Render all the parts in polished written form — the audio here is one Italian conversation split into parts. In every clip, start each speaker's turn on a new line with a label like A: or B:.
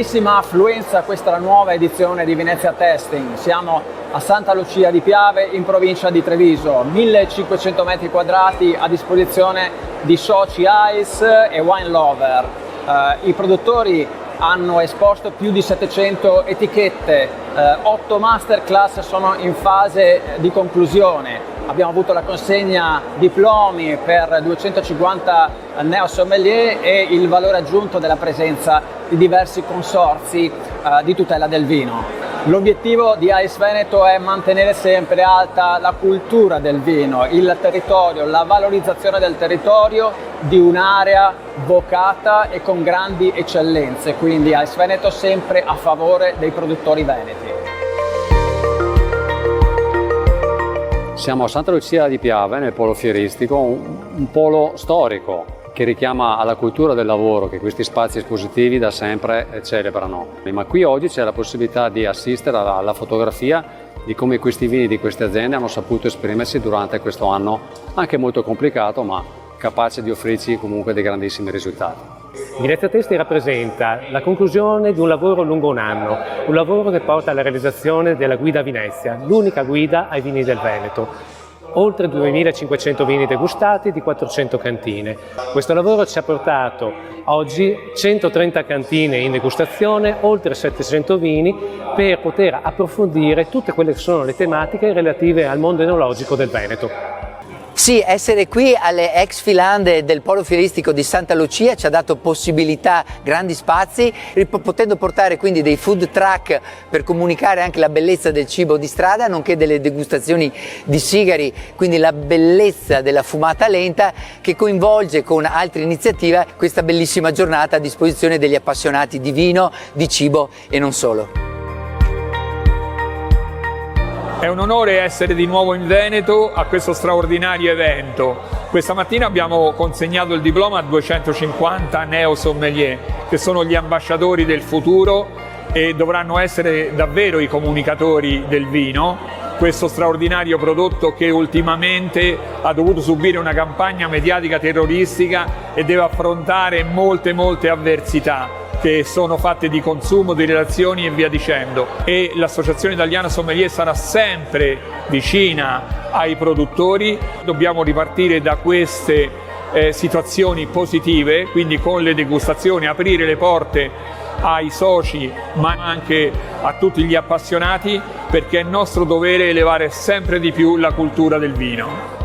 A: grandissima affluenza, questa è la nuova edizione di Venezia Testing. Siamo a Santa Lucia di Piave in provincia di Treviso, 1500 metri quadrati a disposizione di soci ice e wine lover. I produttori hanno esposto più di 700 etichette, 8 masterclass sono in fase di conclusione. Abbiamo avuto la consegna diplomi per 250 neo sommelier e il valore aggiunto della presenza di diversi consorzi di tutela del vino. L'obiettivo di Ice Veneto è mantenere sempre alta la cultura del vino, il territorio, la valorizzazione del territorio di un'area vocata e con grandi eccellenze, quindi Ice Veneto sempre a favore dei produttori veneti.
B: Siamo a Santa Lucia di Piave, nel polo fieristico, un polo storico che richiama alla cultura del lavoro che questi spazi espositivi da sempre celebrano. Ma qui oggi c'è la possibilità di assistere alla fotografia di come questi vini di queste aziende hanno saputo esprimersi durante questo anno anche molto complicato, ma capace di offrirci comunque dei grandissimi risultati.
C: Venezia Testing rappresenta la conclusione di un lavoro lungo un anno, un lavoro che porta alla realizzazione della Guida Venezia, l'unica guida ai vini del Veneto. Oltre 2500 vini degustati di 400 cantine. Questo lavoro ci ha portato oggi 130 cantine in degustazione, oltre 700 vini per poter approfondire tutte quelle che sono le tematiche relative al mondo enologico del Veneto.
D: Sì, essere qui alle ex filande del polo fieristico di Santa Lucia ci ha dato possibilità, grandi spazi, potendo portare quindi dei food truck per comunicare anche la bellezza del cibo di strada, nonché delle degustazioni di sigari, quindi la bellezza della fumata lenta che coinvolge con altre iniziative questa bellissima giornata a disposizione degli appassionati di vino, di cibo e non solo.
E: È un onore essere di nuovo in Veneto a questo straordinario evento. Questa mattina abbiamo consegnato il diploma a 250 neo sommelier, che sono gli ambasciatori del futuro e dovranno essere davvero i comunicatori del vino. Questo straordinario prodotto che ultimamente ha dovuto subire una campagna mediatica terroristica e deve affrontare molte avversità che sono fatte di consumo, di relazioni e via dicendo, e l'Associazione Italiana Sommelier sarà sempre vicina ai produttori. Dobbiamo ripartire da queste situazioni positive, quindi con le degustazioni aprire le porte ai soci ma anche a tutti gli appassionati, perché è nostro dovere elevare sempre di più la cultura del vino.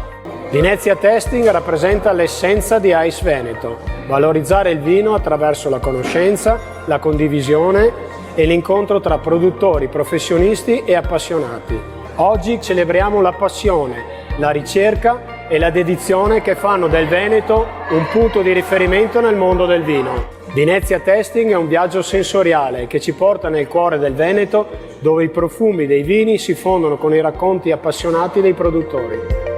F: Venezia Testing rappresenta l'essenza di Ice Veneto, valorizzare il vino attraverso la conoscenza, la condivisione e l'incontro tra produttori, professionisti e appassionati. Oggi celebriamo la passione, la ricerca e la dedizione che fanno del Veneto un punto di riferimento nel mondo del vino. Venezia Testing è un viaggio sensoriale che ci porta nel cuore del Veneto, dove i profumi dei vini si fondono con i racconti appassionati dei produttori.